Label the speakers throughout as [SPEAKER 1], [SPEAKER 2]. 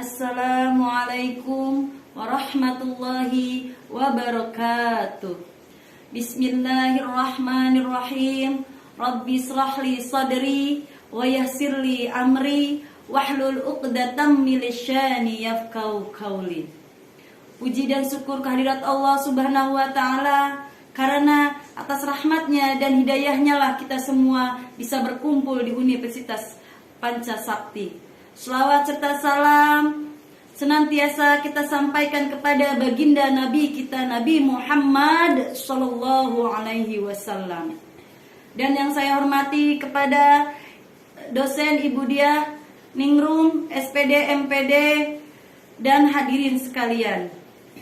[SPEAKER 1] Assalamualaikum warahmatullahi wabarakatuh. Bismillahirrahmanirrahim. Rabbi shrahli sadri wa yassirli amri wahlul 'uqdatam min lisani yafqahu qawli. Puji dan syukur kehadirat Allah Subhanahu wa taala, karena atas rahmatnya dan hidayahnya lah kita semua bisa berkumpul di Universitas Pancasakti. Selawat serta salam senantiasa kita sampaikan kepada baginda Nabi kita, Nabi Muhammad Sallallahu Alaihi Wasallam. Dan yang saya hormati kepada dosen Ibu Diah Ningrum, SPD, MPD, dan hadirin sekalian.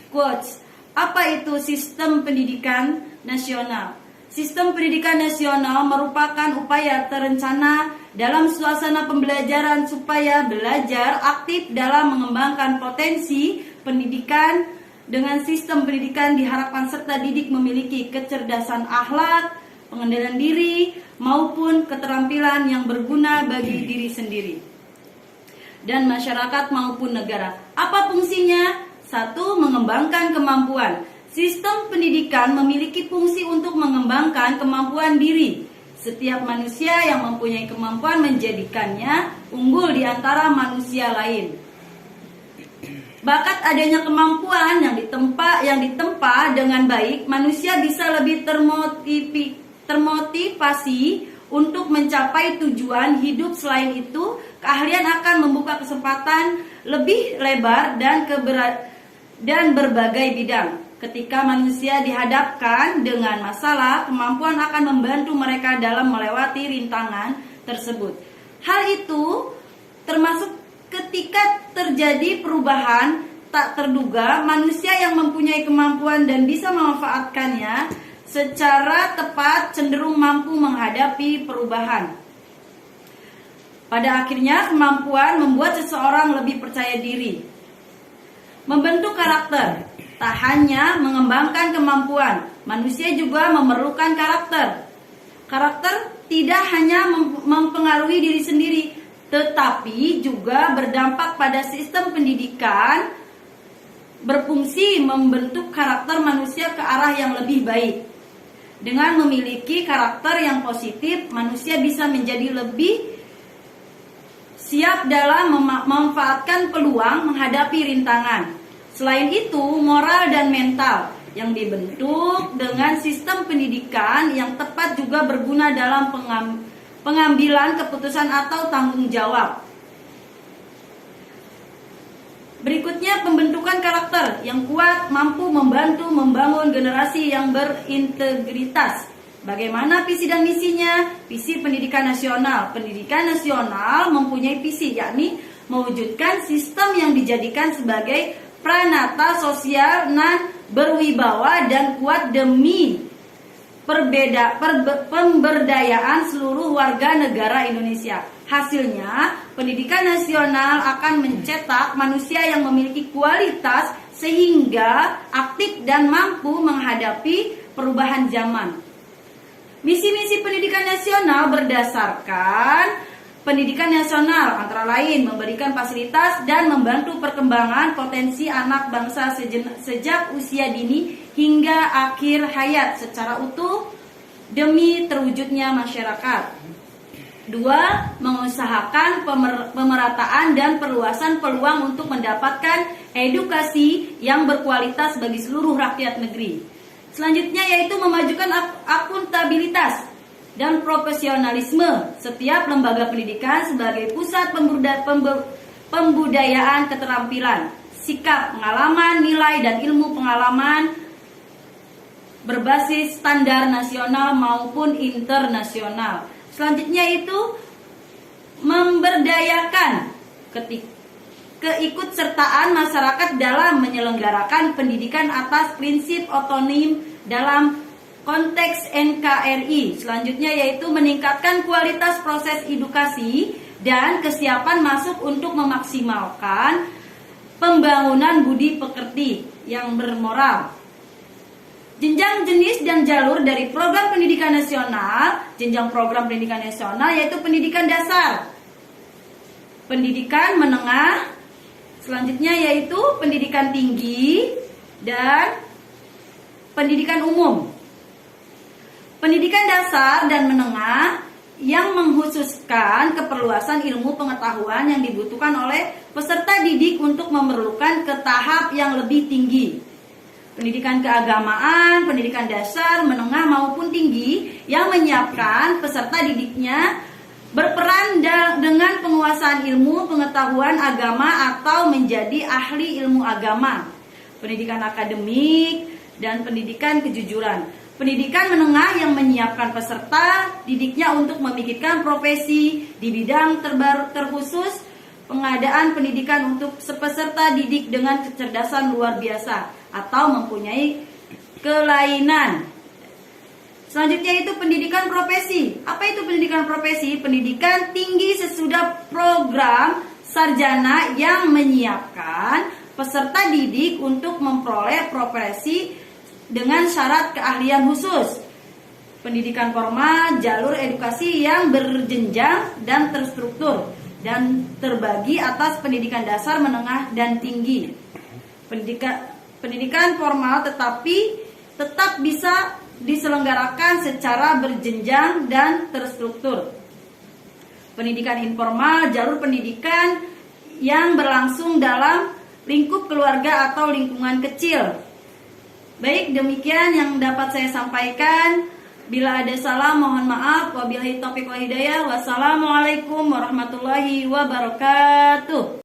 [SPEAKER 1] Quotes, apa itu sistem pendidikan nasional? Sistem pendidikan nasional merupakan upaya terencana dalam suasana pembelajaran supaya belajar aktif dalam mengembangkan potensi pendidikan. Dengan sistem pendidikan diharapkan peserta didik memiliki kecerdasan akhlak, pengendalian diri, maupun keterampilan yang berguna bagi diri sendiri dan masyarakat maupun negara. Apa fungsinya? 1. Mengembangkan kemampuan. Sistem pendidikan memiliki fungsi untuk mengembangkan kemampuan diri. Setiap manusia yang mempunyai kemampuan menjadikannya unggul di antara manusia lain. Bakat adanya kemampuan yang ditempa dengan baik, manusia bisa lebih termotivasi untuk mencapai tujuan hidup. Selain itu, keahlian akan membuka kesempatan lebih lebar dan berbagai bidang. Ketika manusia dihadapkan dengan masalah, kemampuan akan membantu mereka dalam melewati rintangan tersebut. Hal itu termasuk ketika terjadi perubahan tak terduga, manusia yang mempunyai kemampuan dan bisa memanfaatkannya secara tepat cenderung mampu menghadapi perubahan. Pada akhirnya, kemampuan membuat seseorang lebih percaya diri. Membentuk karakter. Tak hanya mengembangkan kemampuan, manusia juga memerlukan karakter. Karakter tidak hanya mempengaruhi diri sendiri, tetapi juga berdampak pada sistem pendidikan, berfungsi membentuk karakter manusia ke arah yang lebih baik. Dengan memiliki karakter yang positif, manusia bisa menjadi lebih siap dalam memanfaatkan peluang menghadapi rintangan. Selain itu, moral dan mental yang dibentuk dengan sistem pendidikan yang tepat juga berguna dalam pengambilan keputusan atau tanggung jawab. Berikutnya, pembentukan karakter yang kuat mampu membantu membangun generasi yang berintegritas. Bagaimana visi dan misinya? Visi pendidikan nasional. Pendidikan nasional mempunyai visi, yakni mewujudkan sistem yang dijadikan sebagai pranata sosial nan berwibawa dan kuat demi pemberdayaan seluruh warga negara Indonesia. Hasilnya, pendidikan nasional akan mencetak manusia yang memiliki kualitas sehingga aktif dan mampu menghadapi perubahan zaman. Misi-misi pendidikan nasional berdasarkan pendidikan nasional antara lain memberikan fasilitas dan membantu perkembangan potensi anak bangsa sejak usia dini hingga akhir hayat secara utuh demi terwujudnya masyarakat. 2. Mengusahakan pemerataan dan perluasan peluang untuk mendapatkan edukasi yang berkualitas bagi seluruh rakyat negeri. Selanjutnya yaitu memajukan akuntabilitas dan profesionalisme setiap lembaga pendidikan sebagai pusat pembudayaan keterampilan, sikap, pengalaman, nilai, dan ilmu pengalaman berbasis standar nasional maupun internasional. Selanjutnya itu memberdayakan keikutsertaan masyarakat dalam menyelenggarakan pendidikan atas prinsip otonom dalam konteks NKRI. Selanjutnya yaitu meningkatkan kualitas proses edukasi dan kesiapan masuk untuk memaksimalkan pembangunan budi pekerti yang bermoral. Jenjang jenis dan jalur dari program pendidikan nasional. Jenjang program pendidikan nasional yaitu pendidikan dasar, pendidikan menengah, Selanjutnya yaitu pendidikan tinggi dan pendidikan umum. Pendidikan dasar dan menengah yang mengkhususkan keperluasan ilmu pengetahuan yang dibutuhkan oleh peserta didik untuk memerlukan ke tahap yang lebih tinggi. Pendidikan keagamaan, pendidikan dasar, menengah maupun tinggi yang menyiapkan peserta didiknya berperan dengan penguasaan ilmu pengetahuan agama atau menjadi ahli ilmu agama. Pendidikan akademik dan pendidikan kejujuran. Pendidikan menengah yang menyiapkan peserta didiknya untuk memikirkan profesi di bidang terkhusus, pengadaan pendidikan untuk peserta didik dengan kecerdasan luar biasa atau mempunyai kelainan. Selanjutnya itu pendidikan profesi. Apa itu pendidikan profesi? Pendidikan tinggi sesudah program sarjana yang menyiapkan peserta didik untuk memperoleh profesi dengan syarat keahlian khusus. Pendidikan formal, jalur edukasi yang berjenjang dan terstruktur dan terbagi atas pendidikan dasar, menengah, dan tinggi. Pendidikan formal tetapi tetap bisa diselenggarakan secara berjenjang dan terstruktur. Pendidikan informal, jalur pendidikan yang berlangsung dalam lingkup keluarga atau lingkungan kecil. Baik, demikian yang dapat saya sampaikan. Bila ada salah mohon maaf. Wabillahi taufiq wal hidayah. Wassalamualaikum warahmatullahi wabarakatuh.